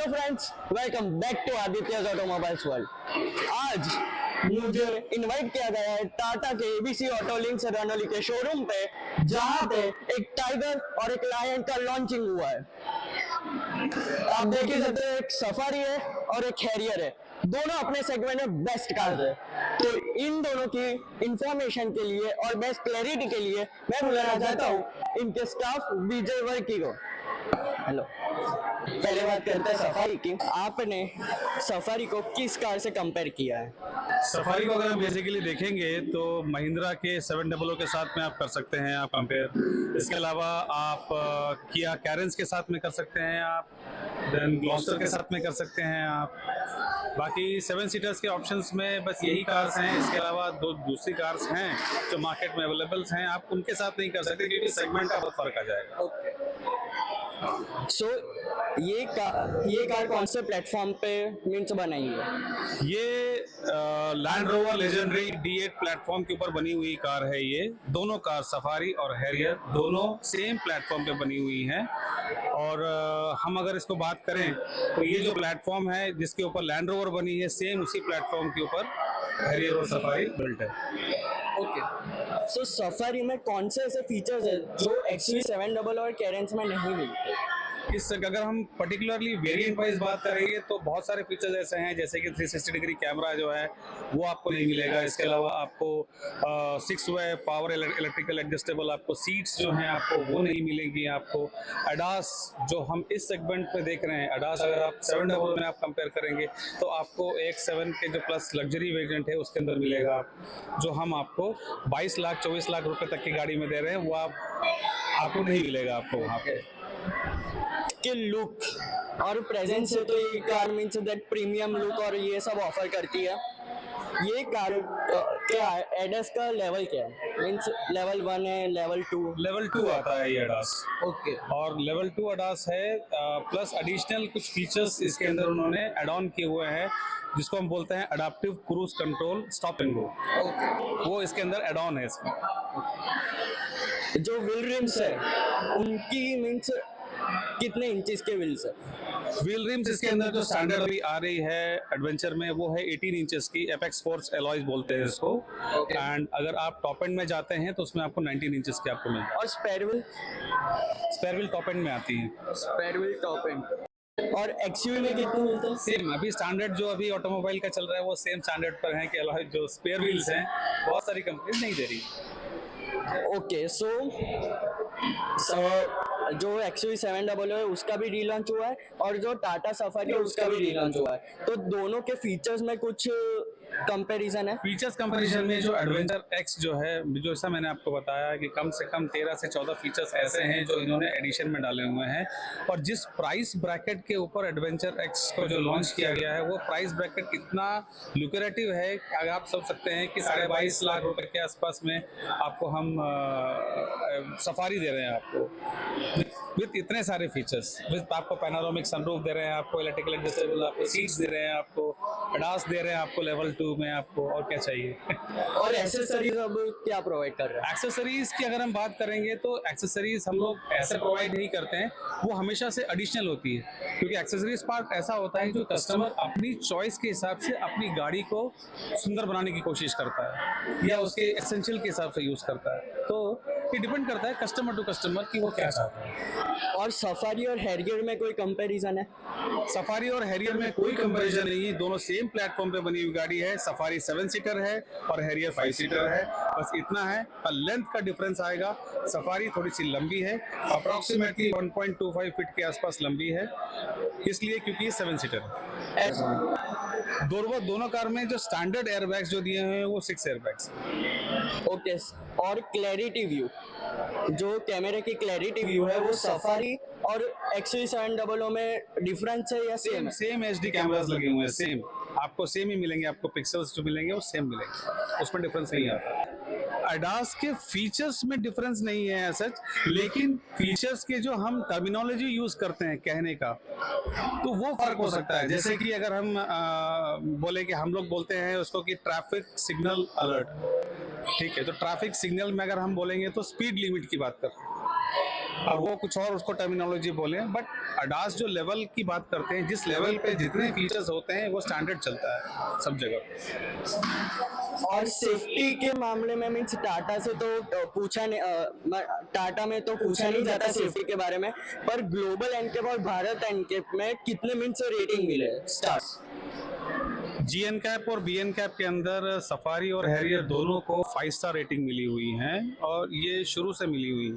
Friends, welcome back to Aditya's automobiles world. आज मुझे invite किया गया है टाटा के एबीसी ऑटो लिंक्स रनोली के शोरूम पे, जहां पे एक टाइगर और एक लायन का लॉन्चिंग हुआ है। आप देख ही सकते हैं, एक सफारी है और एक हैरियर है। दोनों अपने सेगमेंट में बेस्ट कार है। तो इन दोनों की इंफॉर्मेशन के लिए और बेस्ट क्लैरिटी के लिए मैं बुलाना चाहता हूँ इनके स्टाफ विजय वर्की को। हेलो, पहले बात करते हैं सफारी की। आपने सफारी को किस कार से कंपेयर किया है? सफारी को अगर हम बेसिकली देखेंगे तो महिंद्रा के 700 के साथ में आप कर सकते हैं आप कंपेयर। इसके अलावा आप किया कैरेंस के साथ में कर सकते हैं आप, देन ग्लॉस्टर के साथ में कर सकते हैं आप। बाकी 7 सीटर्स के ऑप्शंस में बस यही कार्स हैं। इसके अलावा दो दूसरी कार्स हैं जो मार्केट में अवेलेबल्स हैं, आप उनके साथ नहीं कर सकते क्योंकि सेगमेंट का बहुत फर्क आ जाएगा। सो ये कार कौन से प्लेटफॉर्म पे मीन्स बनाई है? ये land rover legendary D8 platform के ऊपर बनी हुई कार है। ये दोनों कार सफारी और हैरियर दोनों सेम प्लेटफॉर्म पे बनी हुई हैं। और हम अगर इसको बात करें तो ये जो प्लेटफॉर्म है जिसके ऊपर लैंड रोवर बनी है, सेम उसी प्लेटफॉर्म के ऊपर हैरियर और सफारी बिल्ट है। ओके, सो सफारी में कौन से ऐसे फीचर्स है जो XUV700 और कैरेंस में नहीं मिलते? इस अगर हम पर्टिकुलरली वेरिएंट वाइज बात करेंगे तो बहुत सारे फीचर्स ऐसे हैं जैसे कि 360 डिग्री कैमरा जो है वो आपको नहीं मिलेगा। इसके अलावा आपको 6 वे पावर इलेक्ट्रिकल एडजस्टेबल आपको सीट्स जो हैं आपको वो नहीं मिलेंगी। आपको अडास जो हम इस सेगमेंट में देख रहे हैं, अडास अगर आप 700 में आप कंपेयर करेंगे तो आपको एक 7 के जो प्लस लग्जरी वेरिएंट है उसके अंदर मिलेगा। जो हम आपको 22 लाख 24 लाख रुपए तक की गाड़ी में दे रहे हैं वो आपको नहीं मिलेगा आपको वहाँ पे। के लुक और प्रेजेंस से तो ये car means that premium look और ये सब ऑफर करती है। ये कार क्या है, एडस का लेवल क्या है? मीन्स लेवल 1 है, लेवल 2? लेवल 2 आता है ये अडास। ओके, और लेवल 2 अडास है प्लस एडिशनल कुछ फीचर्स इसके अंदर उन्होंने एड ऑन किए हुए हैं जिसको हम बोलते हैं adaptive cruise control stop and go. वो इसके अंदर एड ऑन है। इसमें जो व्हील रिम्स है उनकी मीन्स कितने इंचेस के व्हील्स है? व्हील रिम्स इसके अंदर जो स्टैंडर्ड अभी आ रही है एडवेंचर में वो है 18 इंचेस की, एपेक्स फोर्स एलॉयज बोलते हैं इसको। एंड अगर आप टॉप एंड में जाते हैं तो उसमें आपको 19 इंचेस की आपको मिलेगा। और स्पेयर व्हील टॉप एंड में आती है। Spare wheel top end. और XUV में कितने मिलते हैं? सेम अभी स्टैंडर्ड जो अभी ऑटोमोबाइल का चल रहा है वो सेम स्टैंडर्ड पर है कि एलॉय जो स्पेयर व्हील्स हैं बहुत सारी कंपनी नहीं दे रही। ओके, सो जो XUV700 है उसका भी रीलॉन्च हुआ है और जो टाटा सफारी है उसका भी रीलॉन्च हुआ है। तो दोनों के फीचर्स में कुछ कंपैरिजन है? फीचर्स कंपैरिजन में जो एडवेंचर एक्स जो है, जो ऐसा मैंने आपको बताया कि कम से कम 13 से 14 फीचर्स ऐसे हैं जो इन्होंने एडिशन में डाले हुए हैं। और जिस प्राइस ब्रैकेट के ऊपर एडवेंचर एक्स को जो लॉन्च किया गया है वो प्राइस ब्रैकेट इतना लुक्रेटिव है कि आप समझ सकते हैं कि 22.5 लाख रुपए के आसपास में आपको हम सफारी दे रहे हैं आपको विद इतने सारे फीचर्स। विद आपको पैनोरामिक सनरूफ दे रहे हैं, आपको इलेक्ट्रिकल एडजस्टेबल आपको सीट्स दे रहे हैं, आपको अडास दे रहे हैं आपको लेवल 2 में। आपको और क्या चाहिए? और एक्सेसरीज अब क्या प्रोवाइड कर रहे हैं? एक्सेसरीज की अगर हम बात करेंगे तो एक्सेसरीज हम लोग ऐसे प्रोवाइड नहीं करते हैं, वो हमेशा से एडिशनल होती है क्योंकि एक्सेसरीज पार्ट ऐसा होता है जो कस्टमर अपनी चॉइस के हिसाब से अपनी गाड़ी को सुंदर बनाने की कोशिश करता है या उसके एसेंशियल के हिसाब से यूज करता है। तो ये डिपेंड करता है कस्टमर टू कस्टमर कि वो क्या चाहता है। और सफारी और हैरियर में कोई कंपैरिजन है? सफारी और हैरियर में कोई कंपैरिजन नहीं है, दोनों सेम प्लेटफॉर्म पे बनी हुई गाड़ी है। सफारी 7 सीटर है और हैरियर 5 सीटर है, बस इतना है। और लेंथ का डिफरेंस आएगा, सफारी थोड़ी सी लंबी है, अप्रोक्सीमेटली 1.25 फीट के आसपास लंबी है, इसलिए क्योंकि ये 7 सीटर है। दोनों कार में जो स्टैंडर्ड एयरबैग्स जो दिए हैं वो 6 एयरबैग्स। ओके, और क्लैरिटी व्यू, जो कैमरे की क्लैरिटी व्यू है वो सफारी और XUV700 में डिफरेंस है या सेम HD कैमरास लगे हुए हैं, सेम आपको सेम ही मिलेंगे। आपको पिक्सल्स जो मिलेंगे वो सेम मिलेंगे, उसमें डिफरेंस नहीं आता। अडास के फीचर्स में डिफरेंस नहीं है सच, लेकिन फीचर्स के जो हम टर्मिनोलॉजी यूज करते हैं कहने का तो वो फर्क हो सकता है। जैसे कि अगर हम बोले कि हम लोग बोलते हैं उसको कि ट्रैफिक सिग्नल अलर्ट, ठीक है, तो ट्रैफिक सिग्नल में अगर हम बोलेंगे तो स्पीड लिमिट की बात कर रहे हैं। और वो कुछ और उसको टर्मिनोलॉजी बोले, बट अडास जो लेवल की बात करते हैं, जिस लेवल पे जितने फीचर्स होते हैं वो स्टैंडर्ड चलता है सब जगह। और सेफ्टी के मामले में मीन्स टाटा से तो पूछा नहीं, टाटा में तो पूछा नहीं जाता सेफ्टी के बारे में, पर ग्लोबल एनकेप और भारत एनकेप में कितने मीन्स रेटिंग मिले स्टार्स? जीएन कैप और बीएन कैप के अंदर सफारी और हैरियर दोनों को 5 स्टार रेटिंग मिली हुई है और ये शुरू से मिली हुई है।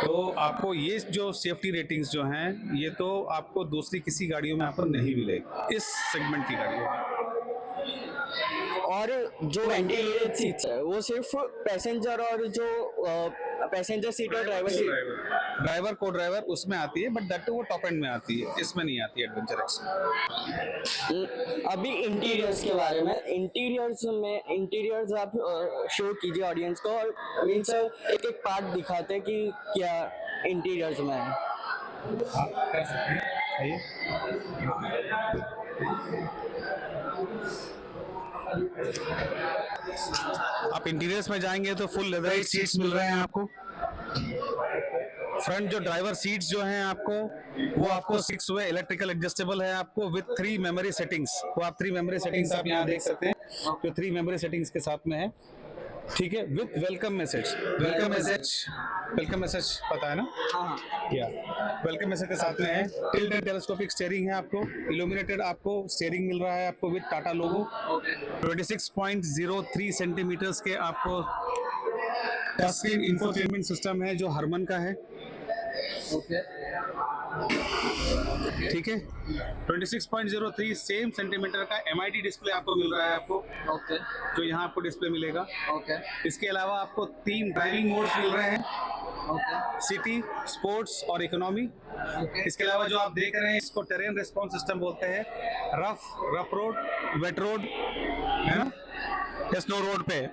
तो आपको ये जो सेफ्टी रेटिंग्स जो हैं ये तो आपको दूसरी किसी गाड़ियों में आपको नहीं मिलेगी इस सेगमेंट की गाड़ियों में। और जो वेंटिलेटेड सीट्स है वो सिर्फ पैसेंजर और जो पैसेंजर सीट और ड्राइवर सीट, ड्राइवर को ड्राइवर उसमें आती है, बट दैट वो टॉप एंड में आती है, इसमें नहीं आती एडवेंचर एक्स में। अभी इंटीरियर्स के बारे में, इंटीरियर्स आप शो कीजिए ऑडियंस को और मीन्स एक एक पार्ट दिखाते हैं कि क्या इंटीरियर्स में है। आप कर सकते हैं, आइए। आप इंटीरियर्स में जाएंगे तो फुल लेदराइट सीट्स मिल रहे हैं आपको। फ्रंट जो ड्राइवर सीट्स जो हैं आपको वो आपको 6 वे इलेक्ट्रिकल एडजस्टेबल है आपको विद 3 मेमोरी सेटिंग्स। वो आप 3 मेमोरी सेटिंग्स आप यहाँ देख सकते हैं, जो 3 मेमोरी सेटिंग्स के साथ में है, ठीक है, with welcome message. Welcome message पता है ना? हाँ, या वेलकम मैसेज के साथ में है। टिल्ट एंड टेलीस्कोपिक स्टीयरिंग है आपको, इल्यूमिनेटेड आपको स्टीयरिंग मिल रहा है आपको विद टाटा लोगो। 26.03 सेंटीमीटर्स के आपको टच स्क्रीन इंफोटेनमेंट सिस्टम है जो हरमन का है, ठीक है। 26.03 सेम सेंटीमीटर का MID डिस्प्ले आपको मिल रहा है आपको, जो यहाँ आपको डिस्प्ले मिलेगा। इसके अलावा आपको 3 ड्राइविंग मोड्स मिल रहे हैं, सिटी, स्पोर्ट्स और इकोनॉमी। इसके अलावा जो आप देख रहे हैं इसको टेरेन रिस्पॉन्स सिस्टम बोलते हैं। रफ रोड, वेट रोड है ना, या स्नो रोड पे,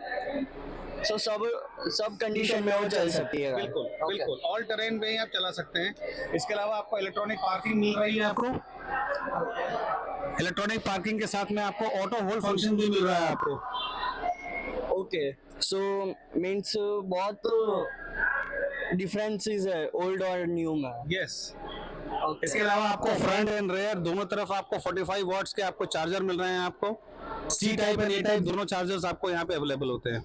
सो सब कंडीशन में वो चल सकती है। बिल्कुल बिल्कुल ऑल टेरेन पे ही आप चला सकते हैं। इसके अलावा आपको इलेक्ट्रॉनिक पार्किंग मिल रही है आपको, इलेक्ट्रॉनिक पार्किंग के साथ में आपको ऑटो होल्ड फंक्शन भी मिल रहा है आपको। ओके, सो मीन्स बहुत डिफरेंसेस है ओल्ड और न्यू में। यस। इसके अलावा आपको फ्रंट एंड रेयर दोनों तरफ आपको 45 वॉट्स के आपको चार्जर मिल रहे हैं आपको। C type and A type दोनों चार्जर्स आपको यहाँ पे अवेलेबल होते हैं।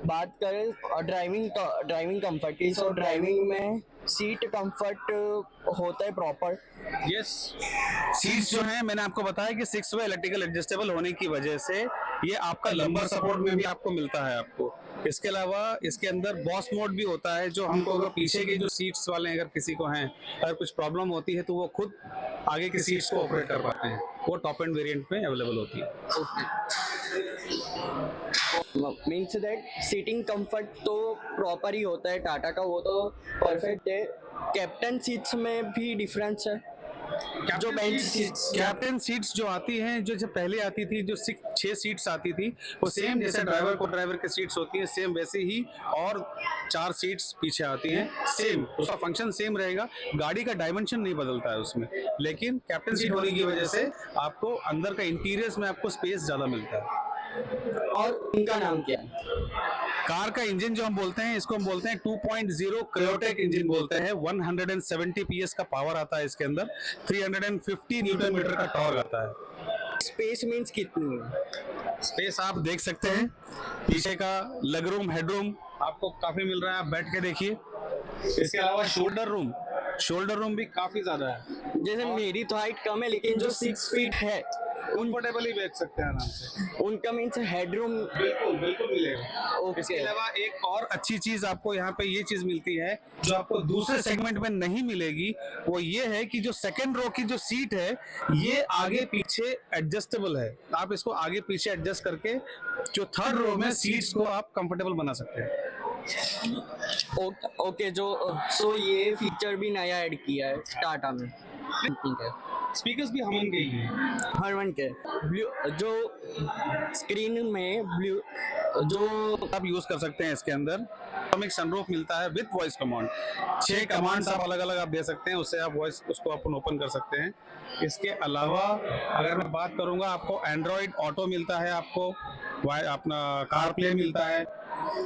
बात करें ड्राइविंग कंफर्ट की, तो ड्राइविंग में सीट कंफर्ट होता है प्रॉपर? यस, सीट्स जो हैं मैंने आपको बताया कि 6 वे इलेक्ट्रिकल एडजस्टेबल होने की वजह से ये आपका लंबर सपोर्ट में भी आपको मिलता है आपको। इसके अलावा इसके अंदर बॉस मोड भी होता है, जो हमको अगर पीछे के जो सीट्स वाले अगर किसी को हैं अगर कुछ प्रॉब्लम होती है तो वो खुद आगे की सीट्स को ऑपरेट कर पाते हैं, वो टॉप एंड वेरिएंट में अवेलेबल होती है। मीन्स दैट सीटिंग कंफर्ट तो प्रॉपर ही होता है टाटा का, वो तो परफेक्ट है। कैप्टन सीट्स में भी डिफरेंस है? जो बेंच सीट्स, कैप्टन सीट्स जो आती हैं, जो पहले आती थी, जो 6 सीट्स आती थी, वो सेम जैसे ड्राइवर को ड्राइवर की सीट्स होती है सेम वैसे ही, और 4 सीट्स पीछे आती हैं सेम, उसका फंक्शन सेम रहेगा, गाड़ी का डायमेंशन नहीं बदलता है उसमें। लेकिन कैप्टन सीट होने की वजह से आपको अंदर का इंटीरियर्स में आपको स्पेस ज्यादा मिलता है। और इनका नाम क्या है? कार का इंजन जो हम बोलते हैं, इसको हम बोलते हैं 2.0 क्रियोटेक इंजन बोलते हैं। 170 PS का पावर आता है इसके अंदर, 350 न्यूटन मीटर का टॉर्क आता है। स्पेस मीन्स कितनी है? स्पेस आप देख सकते हैं, पीछे का लेग रूम, हेड रूम आपको काफी मिल रहा है, आप बैठ के देखिए। इसके अलावा शोल्डर रूम भी काफी ज्यादा है। जैसे मेरी तो हाइट कम है, लेकिन जो 6 फीट है कंफर्टेबली बैठ सकते हैं आराम से। उनका मीन्स हेडरूम बिल्कुल मिलेगा। इसके अलावा एक और अच्छी चीज आपको यहाँ पे ये चीज मिलती है जो आपको दूसरे सेगमेंट में नहीं मिलेगी, वो ये है कि जो सेकंड रो की जो सीट है ये आगे पीछे एडजस्टेबल है। आप इसको आगे पीछे एडजस्ट करके जो थर्ड रो में सीट्स को आप कंफर्टेबल बना सकते हैं। ओके, जो सो ये फीचर भी नया ऐड किया है टाटा में। ठीक है, स्पीकर्स भी हरमन के ही हैं। हरमन के जो स्क्रीन में ब्लू जो आप यूज कर सकते हैं इसके अंदर, हम एक सनरूफ मिलता है विद वॉइस कमांड। 6 कमांड्स आप अलग अलग आप दे सकते हैं, उससे आप वॉइस उसको अपन ओपन कर सकते हैं। इसके अलावा अगर मैं बात करूंगा, आपको एंड्रॉइड ऑटो मिलता है, आपको अपना कार प्ले मिलता है,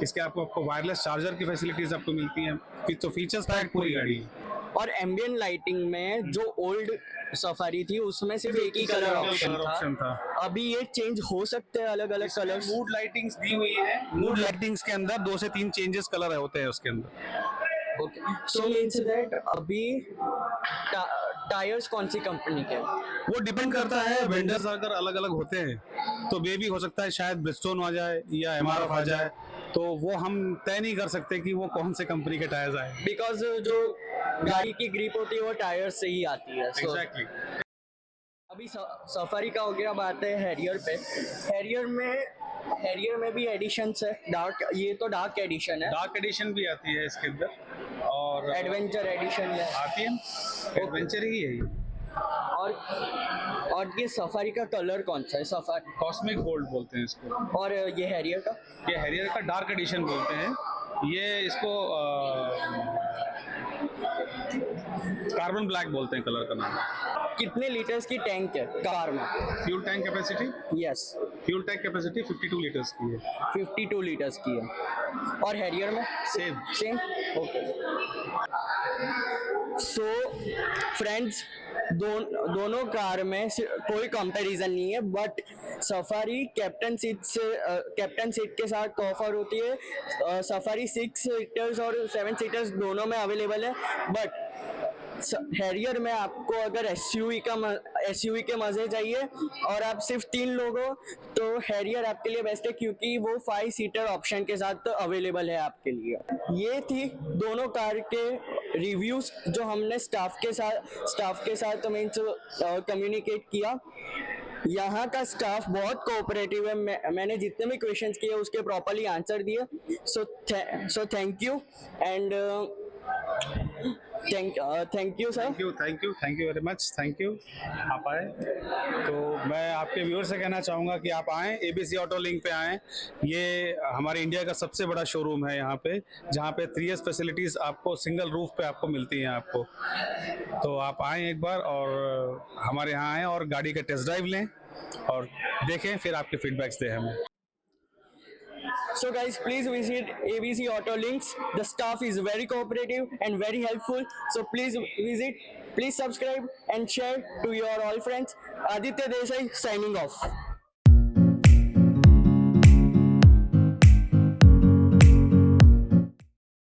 इसके आपको वायरलेस चार्जर की फैसिलिटीज आपको मिलती हैं। तो फीचर्स पैक पूरी गाड़ी है। और एम्बियंट लाइटिंग में जो ओल्ड सफारी थी उसमें सिर्फ एक ही कलर ऑप्शन था, अभी ये चेंज हो सकते हैं अलग अलग कलर्स। मूड लाइटिंग्स दी हुई है, मूड लाइटिंग्स के अंदर 2 से 3 चेंजेस कलर होते हैं उसके अंदर। ओके, सो मींस दैट अभी टायर्स कौन सी कंपनी के हैं? वो डिपेंड करता है, वेंडर्स अगर अलग अलग होते हैं तो वे भी हो सकता है शायद ब्रिजस्टोन आ जाए या एमआरएफ आ जाए, तो वो हम तय नहीं कर सकते कि वो कौन से कंपनी के टायर्स आए। बिकॉज जो गाड़ी की ग्रिप होती है वो टायर से ही आती है। एग्जैक्टली। अभी सफारी का हो गया, बात है हैरियर पे। हैरियर में भी एडिशंस है, डार्क, ये तो डार्क एडिशन है। डार्क एडिशन भी आती है इसके अंदर, और एडवेंचर एडिशन में आती है, एडवेंचर ही है ये। और ये सफारी का कलर कौन सा है? सफारी कॉस्मिक गोल्ड बोलते हैं इसको। और ये हैरियर का? ये हैरियर का डार्क एडिशन बोलते हैं। ये इसको कार्बन ब्लैक बोलते हैं, कलर का नाम। कितने लीटर्स की टैंक है कार में? Fuel tank capacity? Yes, fuel tank capacity 52 litres की है। 52 लीटर्स की है। और हैरियर में? सेम। ओके, सो फ्रेंड्स, दोनों कार में कोई कंपैरिजन नहीं है, बट सफारी कैप्टन सीट के साथ ऑफर होती है। सफारी 6 सीटर्स और 7 सीटर्स दोनों में अवेलेबल है, बट हैरियर में आपको अगर एसयूवी के मजे चाहिए और आप सिर्फ 3 लोग हो तो हैरियर आपके लिए बेस्ट है, क्योंकि वो 5 सीटर ऑप्शन के साथ अवेलेबल है आपके लिए। ये थी दोनों कार के रिव्यूज जो हमने स्टाफ के साथ मीन्स कम्युनिकेट किया। यहाँ का स्टाफ बहुत कोऑपरेटिव है, मैंने जितने भी क्वेश्चंस किए उसके प्रॉपर्ली आंसर दिए। So thank you and thank you sir. Thank you very much, thank you. आप आए तो मैं आपके व्यूअर से कहना चाहूँगा कि आप आएँ, ABC ऑटो लिंक पे आएँ। ये हमारे इंडिया का सबसे बड़ा शोरूम है यहाँ पे, जहाँ पे 3S फैसिलिटीज़ आपको सिंगल रूफ पे आपको मिलती हैं आपको। तो आप आएँ एक बार और हमारे यहाँ आएँ और गाड़ी का टेस्ट ड्राइव लें और देखें, फिर आपके फीडबैक्स दें हमें। So guys, please visit ABC Auto Links. The staff is very cooperative and very helpful. So please visit, please subscribe and share to your all friends. Aditya Desai signing off.